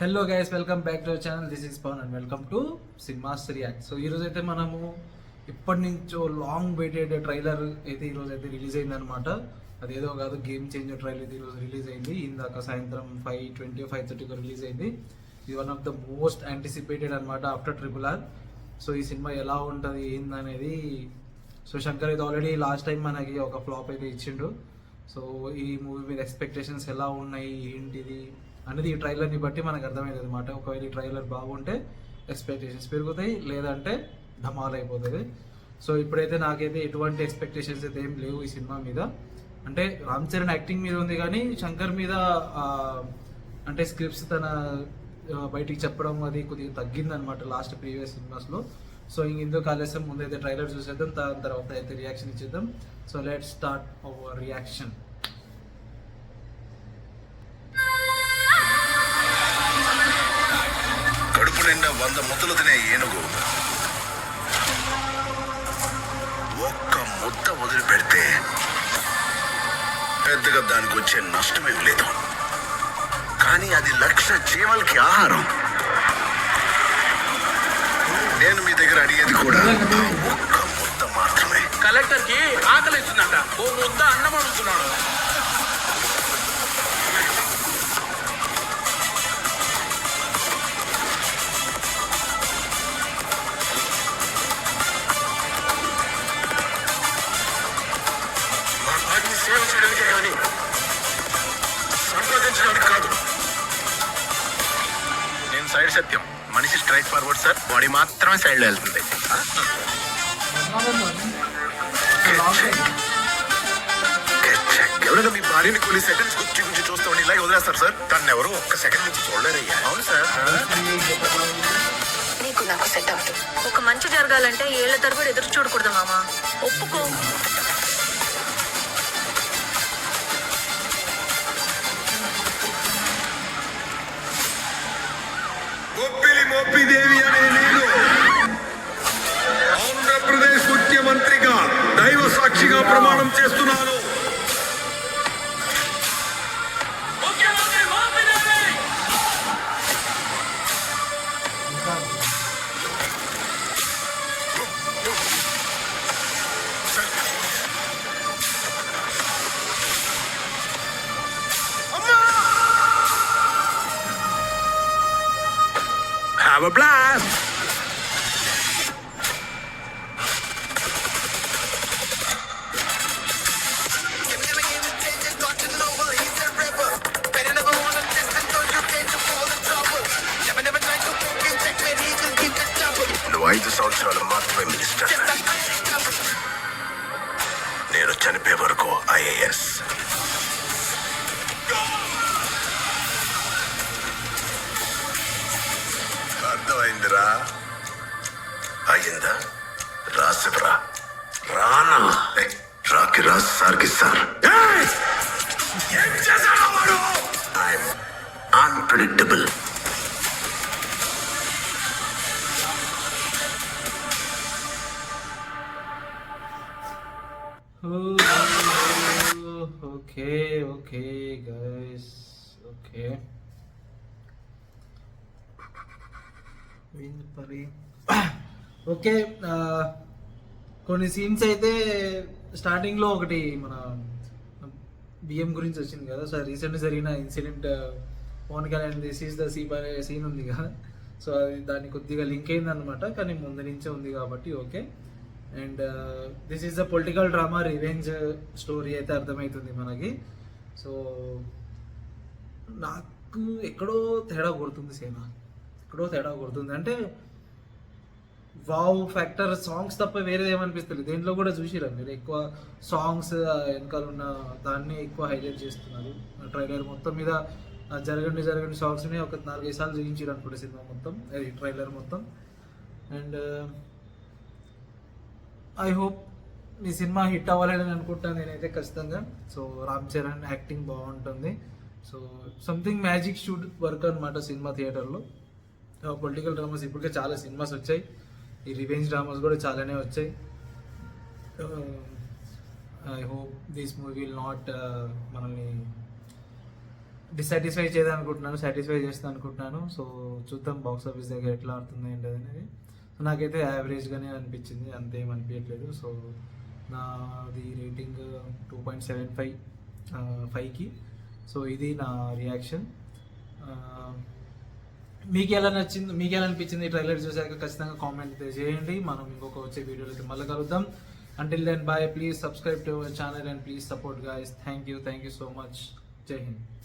Hello guys, welcome back to our channel. This is Pavan and welcome to Cinemas React. So ఈరోజు అయితే మనము ఇప్పటి నుంచో లాంగ్ వెయిటెడ్ ట్రైలర్ అయితే ఈరోజు అయితే రిలీజ్ అయిందనమాట. అదేదో కాదు, గేమ్ చేంజర్ ట్రైలర్ అయితే ఈరోజు రిలీజ్ అయింది. ఇందాక సాయంత్రం 5:20 5:30 రిలీజ్ అయింది. ఇది one of the most anticipated అనమాట ఆఫ్టర్ RRR. సో ఈ సినిమా ఎలా ఉంటుంది ఏందనేది, సో శంకర్ అయితే ఆల్రెడీ లాస్ట్ టైం మనకి ఒక ఫ్లాప్ అయితే ఇచ్చిండు. సో ఈ మూవీ మీద ఎక్స్పెక్టేషన్స్ ఎలా ఉన్నాయి ఏంటిది అనేది ఈ ట్రైలర్ని బట్టి మనకు అర్థమైంది అనమాట. ఒకవేళ ఈ ట్రైలర్ బాగుంటే ఎక్స్పెక్టేషన్స్ పెరుగుతాయి, లేదంటే ధమాల్ అయిపోతుంది. సో ఇప్పుడైతే నాకైతే ఎటువంటి ఎక్స్పెక్టేషన్స్ అయితే ఏం లేవు ఈ సినిమా మీద. అంటే రామ్ చరణ్ యాక్టింగ్ మీద ఉంది, కానీ శంకర్ మీద అంటే స్క్రిప్ట్స్ తన బయటికి చెప్పడం అది కొద్దిగా తగ్గిందనమాట లాస్ట్ ప్రీవియస్ సినిమాస్లో. సో ఇంకెందుకు ఆలస్యం, ముందైతే ట్రైలర్ చూసేద్దాం, దాని తర్వాత అయితే రియాక్షన్ ఇచ్చేద్దాం. So let start our reaction. కడుపు నిండా 100 ముద్దలు తినే ఏనుగు ఒక్క ముద్ద వదిలిపెడితే పెద్దగా దానికి వచ్చే నష్టమేం లేదు. కానీ అది 1,00,000 జీవాలకి ఆహారం. నేను మీ దగ్గర అడిగేది కూడా ఒక్క ముద్ద మాత్రమే. కలెక్టర్ కి ఆకలి ఇస్తుందంట, ఓ ముద్ద అన్నం అడుగుతున్నాడు. వాటిని సేవ చేయడానికే కానీ సంప్రదించడానికి కాదు. నేను సైడ్ సత్యం, మనిషి స్ట్రైట్ ఫార్వర్డ్ సార్, బాడీ మాత్రమే సైడ్ లో వెళ్తుంది. ఎవరైనా మీ భార్యని కొన్ని సెకండ్స్ గురించి చూస్తామని ఇలాగే వదిలేస్తారు సార్. తను ఎవరు ఒక్క సెకండ్ నుంచి చూడలేరయ్యా. అవును సార్. నీకు నాకు సెట్ అవుతుంది. ఒక మంచి జరగాలంటే ఏళ్ల తరబడి ఎదురు చూడకూడదు మామ. ఒప్పుకో. మోపిదేవి అనే నేను ఆంధ్రప్రదేశ్ ముఖ్యమంత్రిగా దైవ సాక్షిగా ప్రమాణం చేస్తున్నాను. Have a blast. నువ్వు 5 సంవత్సరాలు మాత్రమే మినిస్టర్. నేను చనిపోయే వరకు IAS. అర్థమైందిరా? అయ్యిందా? రాసివరా రానా రాకి రా సార్కి సార్. ఏం చేశాడు వాడు? I'm unpredictable. Okay guys, okay. Okay, కొన్ని సీన్స్ అయితే స్టార్టింగ్లో ఒకటి మన బియ్యం గురించి వచ్చింది కదా. సో రీసెంట్గా జరిగిన incident, Pawan Kalyan this is the sheep అనే సీన్ ఉంది కదా. సో అది దాన్ని కొద్దిగా లింక్ అయిందనమాట, కానీ ముందు నుంచే ఉంది కాబట్టి okay. And this is the political drama revenge story అయితే అర్థమవుతుంది మనకి. సో నాకు ఎక్కడో తేడా కొడుతుంది సినిమా, ఎక్కడో తేడా కొడుతుంది. అంటే వావ్ ఫ్యాక్టర్ సాంగ్స్ తప్ప వేరేది ఏమనిపిస్తుంది. దేంట్లో కూడా చూసిరా మీరు, ఎక్కువ సాంగ్స్ వెనకాల ఉన్న దాన్ని ఎక్కువ హైలైట్ చేస్తున్నారు. ట్రైలర్ మొత్తం మీద జరగండి సాంగ్స్ని ఒక 4-5 సార్లు చూపించారు అనుకుంటే సినిమా మొత్తం, ట్రైలర్ మొత్తం. అండ్ ఐ హోప్ ఈ సినిమా హిట్ అవ్వాలని అనుకుంటాను నేనైతే ఖచ్చితంగా. సో రామ్ చరణ్ యాక్టింగ్ బాగుంటుంది. So something magic should work అనమాట సినిమా థియేటర్లో. పొలిటికల్ డ్రామాస్ ఇప్పటికే చాలా సినిమాస్ వచ్చాయి, ఈ రివెంజ్ డ్రామాస్ కూడా చాలానే వచ్చాయి. I hope this movie will not మనల్ని డిసాటిస్ఫై చేద్దాం అనుకుంటున్నాను, సాటిస్ఫై చేస్తాను అనుకుంటున్నాను. సో చూద్దాం బాక్స్ ఆఫీస్ దగ్గర ఎట్లా ఆడుతుంది ఏంటది అనేది. సో నాకైతే యావరేజ్గానే అనిపించింది, అంతేం అనిపించట్లేదు. సో నాది రేటింగ్ 2.75 5కి. సో ఇది నా రియాక్షన్. మీకు ఎలా నచ్చింది, మీకు ఎలా అనిపించింది ఈ ట్రైలర్ చూసాక ఖచ్చితంగా కామెంట్ చేయండి. మనం ఇంకొక వచ్చే వీడియోలో అయితే మళ్ళీ కలుద్దాం. Until then, bye. Please subscribe to our channel and please support, guys. Thank you so much. Jai Hind.